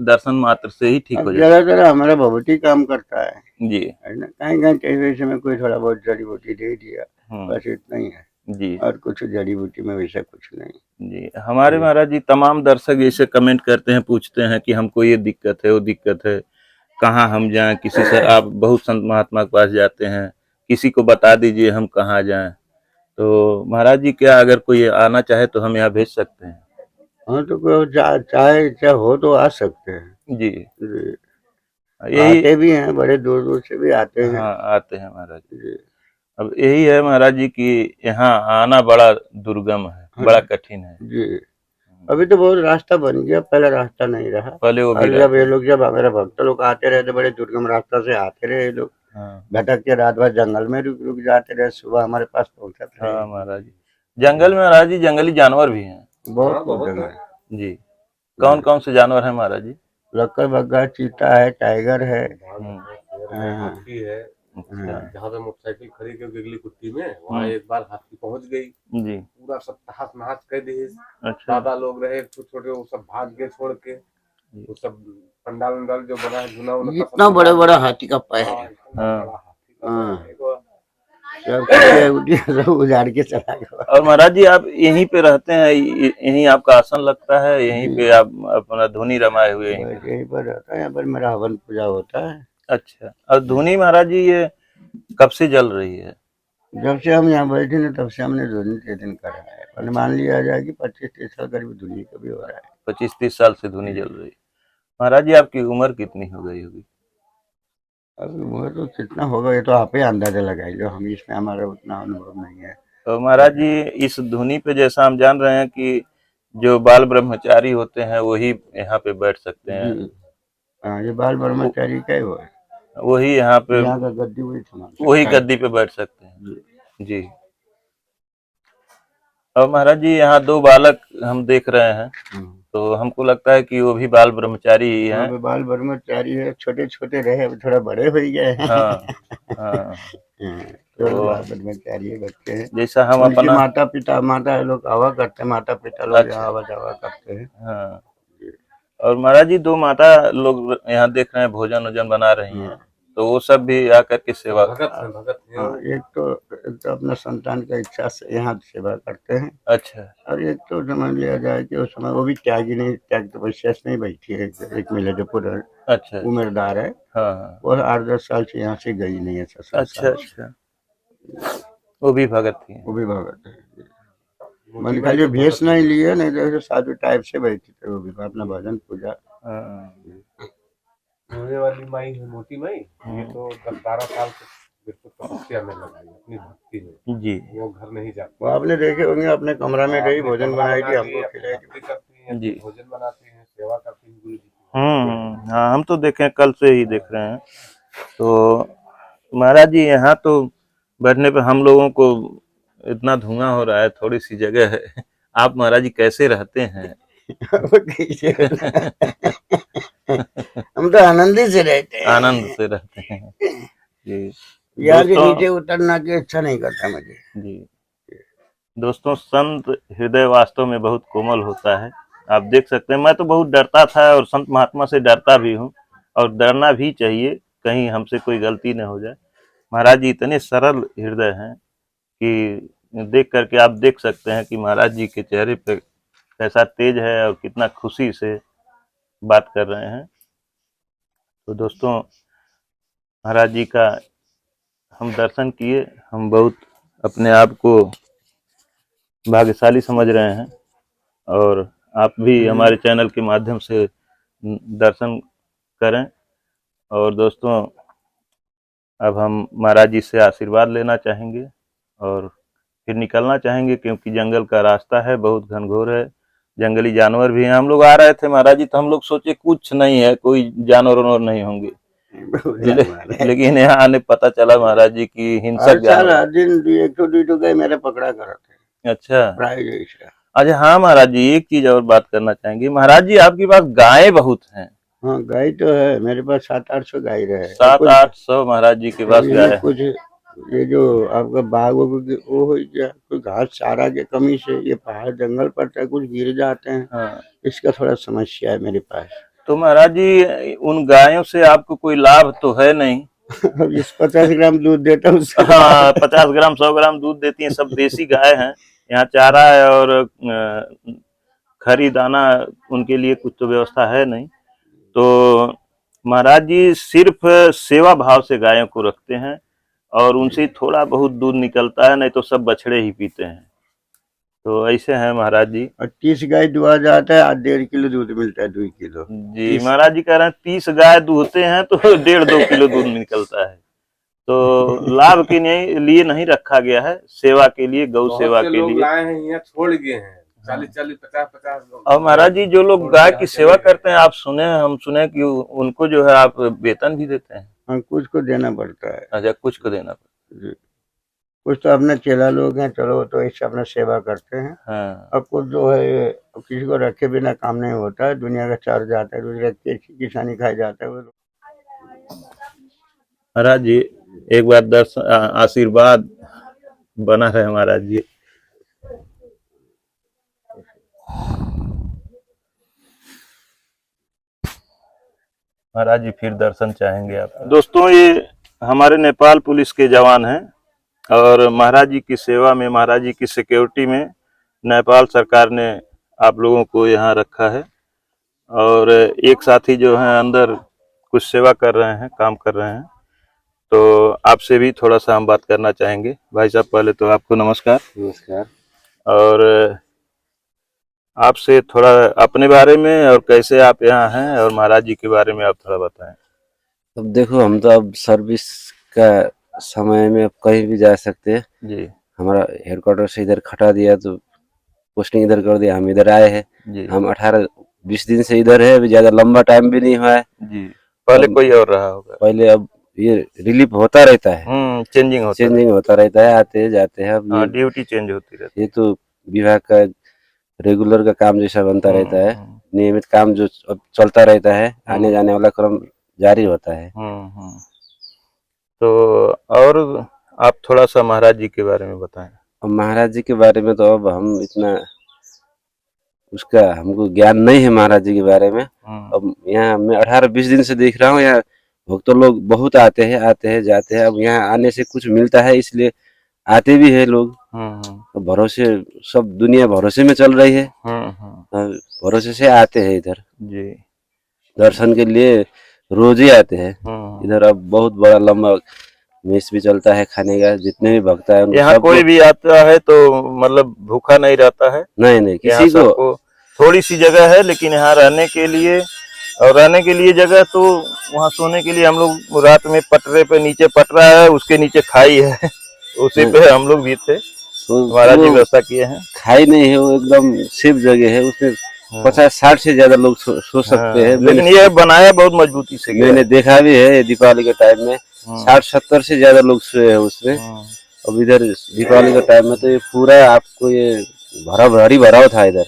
दर्शन मात्र से ही ठीक हो अब जाता जरा जरा हमारा भभूति काम करता है जी। ना, कहीं कहीं कैसे में कोई थोड़ा बहुत जड़ी बूटी दे दिया, हम्म, बस इतना ही है। जी और कुछ जड़ी बूटी में वैसा कुछ नहीं। जी। हमारे महाराज जी तमाम दर्शक ऐसे कमेंट करते हैं, पूछते हैं कि हमको ये दिक्कत है, वो दिक्कत है, कहाँ हम जाएं, किसी से आप बहुत संत महात्मा के पास जाते हैं, किसी को बता दीजिए हम कहाँ जाएं। तो महाराज जी क्या अगर कोई आना चाहे तो हम यहाँ भेज सकते हैं? हाँ तो कोई चाहे हो तो आ सकते हैं जी जी। यही। आते भी हैं, बड़े दूर दूर से भी आते हैं हाँ आते हैं महाराज जी। जी। अब यही है महाराज जी कि यहाँ आना बड़ा दुर्गम है, बड़ा कठिन है जी। अभी तो बहुत रास्ता बन गया, पहले रास्ता नहीं रहा। पहले वो भी और जब ये लोग, जब हमारे भक्त लोग आते रहे तो बड़े दुर्गम रास्ता से आते रहे ये लोग, हाँ भटक के रात भर जंगल में रुक रुक जाते रहे, सुबह हमारे पास पहुंचते रहे। हाँ महाराज जी। जंगल में महाराज जी जंगली जानवर भी हैं बहुत जंगल जी। कौन कौन से जानवर हैं महाराज जी? लक्कड़ बग्गा, चीता है, टाइगर है। हाँ, हाथी है। अच्छा जहाँ पे मोटरसाइकिल खड़ी के गिगली कुट्टी में, वहाँ एक बार हाथी पहुंच गई, जी। पूरा सब तहस नहस कर दी। अच्छा दादा लोग रहे छोटे छोटे, वो सब भाग गए छोड़ के। वो सब पंडाल उंडाल जो बना है झूला उला, इतना बड़ा बड़ा हाथी का पैर है। हाँ। सब कुटिया उटिया सब उजाड़ के चला गया। और महाराज जी आप यहीं पे रहते हैं, यहीं आपका आसन लगता है, यहीं पे आप अपना धुनी रमाए हुए हैं? बस यहीं पर रहता है, यहाँ पर मेरा हवन पूजा होता है। अच्छा। और धुनी महाराज जी ये कब से जल रही है? जब से हम यहाँ बैठे ना तब से हमने धुनी 3 दिन करा है। अनुमान लिया जाए कि 25-30 साल करीब धुनी का भी हो रहा है। 25-30 साल से धुनी जल रही है। महाराज जी आपकी उम्र कितनी हो गई होगी? अभी वो तो कितना होगा ये तो आप ही अंदाजा लगाई लो, हम इसमें हमारा उतना अनुभव नहीं है। तो महाराज जी इस धुनी पे जैसा हम जान रहे हैं कि जो बाल ब्रह्मचारी होते हैं वही यहाँ पे बैठ सकते हैं। जी हाँ, ये बाल ब्रह्मचारी का ही वो है, वही यहाँ पे, यहाँ का गद्दी वही संभाल वही सकता है। गद्दी पे बैठ सकते हैं जी। और महाराज जी यहाँ 2 बालक हम देख रहे हैं, तो हमको लगता है कि वो भी बाल ब्रह्मचारी ही यहाँ हैं। पे बाल ब्रह्मचारी है, छोटे छोटे रहे, अभी थोड़ा बड़े हो गए हैं। हाँ हाँ। तो बाल ब्रह्मचारी बच्चे हैं। जैसा हम उनके अपना माता लोग आवा करते हैं, माता पिता लोग अच्छा। यहाँ आवा जावा करते हैं। हाँ। और महाराज जी 2 माता लोग यहाँ देख रहे हैं भोजन वोजन बना रही हैं, तो वो सब भी आकर के सेवा। भगत हाँ, एक तो अपना संतान का इच्छा से यहाँ सेवा करते हैं। अच्छा और एक तो समझ लिया जाए कि उस समय वो भी त्यागी नहीं, त्याग तपस्या से नहीं बैठी है। एक मिले जो पूरा अच्छा उम्रदार है, हाँ। वो 8-10 साल से यहाँ से गई नहीं है। अच्छा अच्छा, वो भी भगत थी। वो भी भगत है। मन खाली भेष नहीं लिए, नहीं तो साधु टाइप से बैठी थे वो भी, अपना भजन पूजा। हाँ। होने वाली माई है मोटी माई, ये तो 10-12 साल से बिल्कुल तपस्या में लग गई अपनी भक्ति में जी। वो घर नहीं जाती। वो आपने देखे होंगे, अपने कमरा में रही, भोजन बनाई थी, हमको खिलाई थी। भक्ति करती हैं जी। भोजन बनाती हैं, सेवा करती हैं गुरु जी की। हाँ हम तो देखें, कल से ही देख रहे हैं। तो महाराज जी यहाँ तो बैठने पे हम लोगों को इतना धुआं हो रहा है, थोड़ी सी जगह है, आप महाराज जी कैसे रहते हैं? हम तो आनंदी से रहते हैं, आनंद से रहते हैं जी। यहाँ के दोस्तों- नीचे उतरना की इच्छा नहीं करता मुझे जी दोस्तों, संत हृदय वास्तव में बहुत कोमल होता है। आप देख सकते हैं, मैं तो बहुत डरता था और संत महात्मा से डरता भी हूँ, और डरना भी चाहिए, कहीं हमसे कोई गलती न हो जाए। महाराज जी इतने सरल हृदय हैं कि देख करके आप देख सकते हैं कि महाराज जी के चेहरे पे कैसा तेज है और कितना खुशी से बात कर रहे हैं। तो दोस्तों, महाराज जी का हम दर्शन किए, हम बहुत अपने आप को भाग्यशाली समझ रहे हैं, और आप भी हमारे चैनल के माध्यम से दर्शन करें। और दोस्तों, अब हम महाराज जी से आशीर्वाद लेना चाहेंगे और फिर निकलना चाहेंगे, क्योंकि जंगल का रास्ता है, बहुत घनघोर है, जंगली जानवर भी हैं। हम लोग आ रहे थे महाराज जी, तो हम लोग सोचे कुछ नहीं है, कोई जानवर नहीं होंगे, लेकिन यहाँ आने पता चला महाराज जी की हिंसक जानवर। दिन 100-200 गए मेरे पकड़ा करते। अच्छा प्राइज। अच्छा, हाँ महाराज जी, एक चीज और बात करना चाहेंगे। महाराज जी आपके पास गायें बहुत हैं। हाँ, गाय तो है मेरे पास, 700-800 गाय रहे। 700-800 महाराज जी के पास गाय है। कुछ ये जो आपका बाग वो हो गया, कोई घास चारा की कमी से ये पहाड़ जंगल पड़ता है, कुछ गिर जाते हैं। हाँ। इसका थोड़ा समस्या है मेरे पास। तो महाराज जी उन गायों से आपको कोई लाभ तो है नहीं? अब इस 50 ग्राम दूध देता हूँ उससे हाँ 50 ग्राम 100 ग्राम दूध देती हैं, सब देसी गाय हैं। यहाँ चारा है और खरी दाना उनके लिए कुछ तो व्यवस्था है नहीं। तो महाराज जी सिर्फ सेवा भाव से गायों को रखते हैं और उनसे थोड़ा बहुत दूध निकलता है, नहीं तो सब बछड़े ही पीते हैं। तो ऐसे हैं महाराज जी। और 30 गाय दुआ जाता है, 1.5 किलो दूध मिलता है, 2 किलो। जी महाराज जी कह रहे हैं 30 गाय दूहते हैं तो 1.5-2 किलो दूध निकलता है। तो लाभ के लिए नहीं रखा गया है, सेवा के लिए, गौ सेवा के लिए लाए हैं, यहाँ छोड़ गए हैं 40-40, 50-50 लोग। और महाराज जी जो लोग गाय की सेवा करते हैं, आप सुने, हम सुने कि उनको जो है आप वेतन भी देते हैं? हाँ, कुछ को देना पड़ता है। अच्छा, कुछ को देना पड़ता जी। कुछ तो अपने चेला लोग हैं, चलो तो ऐसे अपना सेवा करते हैं। हाँ। और कुछ जो है किसी को रखे बिना काम नहीं होता है, दुनिया का चार जाता है, दूसरे किसानी खाया जाता है। वो महाराज जी एक बार दर्शन आशीर्वाद बना रहे महाराज जी। महाराज जी फिर दर्शन चाहेंगे आप? दोस्तों ये हमारे नेपाल पुलिस के जवान हैं और महाराज जी की सेवा में, महाराज जी की सिक्योरिटी में नेपाल सरकार ने आप लोगों को यहाँ रखा है। और एक साथी जो हैं अंदर कुछ सेवा कर रहे हैं, काम कर रहे हैं। तो आपसे भी थोड़ा सा हम बात करना चाहेंगे। भाई साहब पहले तो आपको नमस्कार। नमस्कार। और आपसे थोड़ा अपने बारे में और कैसे आप यहाँ हैं और महाराज जी के बारे में आप थोड़ा बताएं। अब देखो हम तो अब सर्विस का समय में अब कहीं भी जा सकते हैं जी। हमारा हेडक्वार्टर से इधर खटा दिया तो पोस्टिंग इधर कर दिया, हम इधर आए हैं जी। हम 18-20 दिन से इधर है, अभी ज्यादा लंबा टाइम भी नहीं हुआ है जी। पहले कोई और रहा होगा? पहले। अब ये रिलीफ होता रहता है, चेंजिंग होता रहता है, आते हैं जाते हैं। अब ड्यूटी चेंज होती रहती ये तो विभाग का रेगुलर का काम जैसा बनता रहता है, नियमित काम जो अब चलता रहता है, आने जाने वाला क्रम जारी होता है। तो और आप थोड़ा सा महाराज जी के बारे में बताएं। अब महाराज जी के बारे में तो अब हम इतना उसका हमको ज्ञान नहीं है महाराज जी के बारे में। अब यहाँ मैं 18-20 दिन से देख रहा हूँ, यहाँ भक्त लोग बहुत आते हैं जाते हैं। अब यहाँ आने से कुछ मिलता है इसलिए आते भी है लोग। भरोसे, सब दुनिया भरोसे में चल रही है, भरोसे से आते हैं इधर जी। दर्शन के लिए रोज ही आते हैं इधर। अब बहुत बड़ा लंबा मेस भी चलता है खाने का, जितने भी भक्त है यहाँ कोई भी आता है तो मतलब भूखा नहीं रहता है? नहीं, किसी को थोड़ी सी जगह है लेकिन यहाँ रहने के लिए, और रहने के लिए जगह तो वहाँ सोने के लिए हम लोग रात में पटरे पे, नीचे पटरा है उसके नीचे खाई है उसी पे हम लोग भी थे, महाराज जी व्यवस्था किए हैं। खाई नहीं है, वो एकदम सेफ जगह है, उसमें 50-60 से ज्यादा लोग सो सकते हैं। लेकिन ये बनाया बहुत मजबूती से, मैंने देखा भी है दीपावली के टाइम में 60-70 से ज्यादा लोग सोए हैं उसमें। अब इधर दीपावली के टाइम में तो ये पूरा आपको ये भरा था इधर,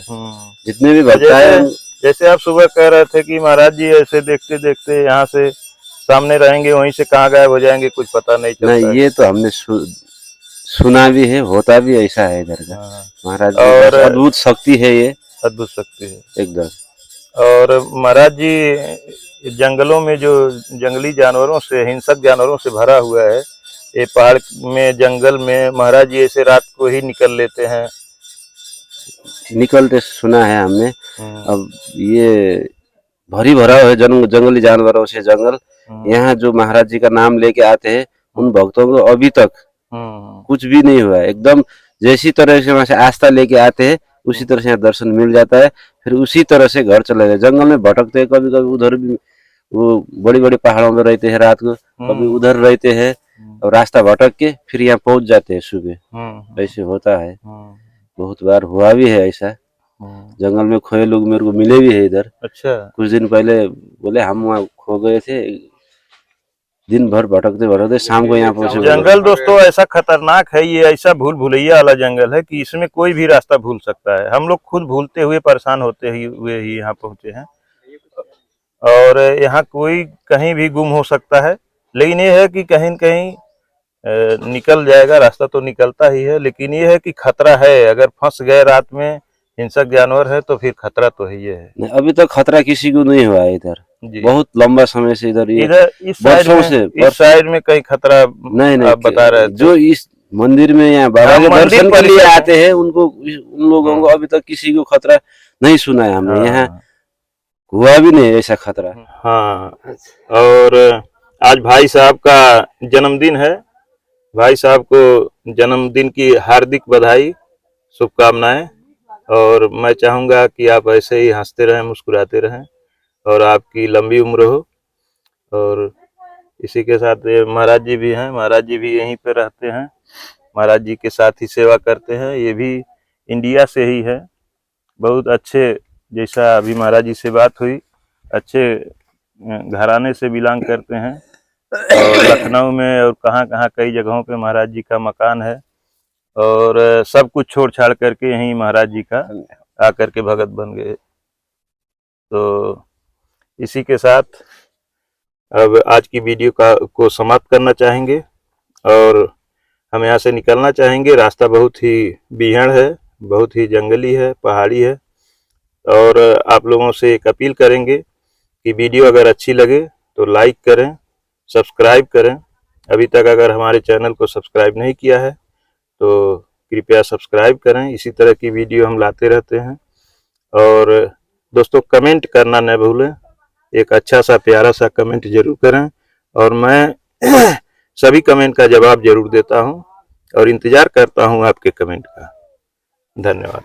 जितने भी भक्त आए। जैसे आप सुबह कह रहे थे कि महाराज जी ऐसे देखते देखते यहाँ से सामने रहेंगे, वहीं से कहाँ गायब हो जाएंगे कुछ पता नहीं चलता। नहीं, ये तो हमने सुना भी है, होता भी ऐसा है इधर का। महाराज जी और अद्भुत शक्ति है, ये अद्भुत शक्ति है एकदम। और महाराज जी जंगलों में जो जंगली जानवरों से, हिंसक जानवरों से भरा हुआ है, ये पहाड़ में, जंगल में महाराज जी ऐसे रात को ही निकल लेते हैं? निकलते सुना है हमने। अब ये भरी भरा है जंगली जानवरों से जंगल। यहाँ जो महाराज जी का नाम लेके आते हैं उन भक्तों को अभी तक कुछ भी नहीं हुआ है। एकदम जैसी तरह से वहां से आस्था लेके आते हैं उसी तरह से यहाँ दर्शन मिल जाता है, फिर उसी तरह से घर चले गए। जंगल में भटकते हैं, कभी कभी उधर भी, वो बड़ी बड़ी पहाड़ों में रहते हैं रात को, कभी उधर रहते हैं और रास्ता भटक के फिर यहाँ पहुंच जाते हैं सुबह। ऐसे होता है, बहुत बार हुआ भी है ऐसा। जंगल में खोए लोग मेरे को मिले भी है इधर। अच्छा। कुछ दिन पहले बोले हम वहाँ खो गए थे, दिन भर भटकते भटकते शाम को यहाँ पहुंचे। जंगल दोस्तों ऐसा खतरनाक है, ये ऐसा भूल भुलैया वाला जंगल है कि इसमें कोई भी रास्ता भूल सकता है। हम लोग खुद भूलते हुए, परेशान होते हुए ही यहाँ पहुंचे हैं। और यहाँ कोई कहीं भी गुम हो सकता है, लेकिन ये है कि कहीं न कहीं निकल जाएगा, रास्ता तो निकलता ही है, लेकिन ये है कि खतरा है, अगर फंस गए रात में, हिंसक जानवर है तो फिर खतरा तो ही है। नहीं, अभी तक खतरा किसी को नहीं हुआ है इधर, जी। बहुत लंबा समय से इधर ये इधर इस साइड वर्षों में, से इस साइड में कहीं खतरा नहीं आप बता रहे थे। जो इस मंदिर में यहाँ बाबा हाँ, के मंदिर दर्शन के लिए परिसर आते हैं उनको, उन लोगों को अभी तक किसी को खतरा नहीं सुना है हमने, यहाँ हुआ भी नहीं ऐसा खतरा। हाँ, और आज भाई साहब का जन्मदिन है, भाई साहब को जन्मदिन की हार्दिक बधाई, शुभकामनाएं, और मैं चाहूँगा कि आप ऐसे ही हंसते रहें, मुस्कुराते रहें और आपकी लंबी उम्र हो। और इसी के साथ ये महाराज जी भी हैं, महाराज जी भी यहीं पे रहते हैं, महाराज जी के साथ ही सेवा करते हैं, ये भी इंडिया से ही है, बहुत अच्छे, जैसा अभी महाराज जी से बात हुई, अच्छे घराने से बिलोंग करते हैं, और लखनऊ में और कहाँ कहाँ कई जगहों पे महाराज जी का मकान है, और सब कुछ छोड़ छाड़ करके यहीं महाराज जी का आकर के भगत बन गए। तो इसी के साथ अब आज की वीडियो को समाप्त करना चाहेंगे और हम यहाँ से निकलना चाहेंगे। रास्ता बहुत ही बीहड़ है, बहुत ही जंगली है, पहाड़ी है, और आप लोगों से एक अपील करेंगे कि वीडियो अगर अच्छी लगे तो लाइक करें, सब्सक्राइब करें। अभी तक अगर हमारे चैनल को सब्सक्राइब नहीं किया है तो कृपया सब्सक्राइब करें, इसी तरह की वीडियो हम लाते रहते हैं। और दोस्तों, कमेंट करना न भूलें, एक अच्छा सा प्यारा सा कमेंट जरूर करें, और मैं सभी कमेंट का जवाब जरूर देता हूं और इंतजार करता हूं आपके कमेंट का। धन्यवाद।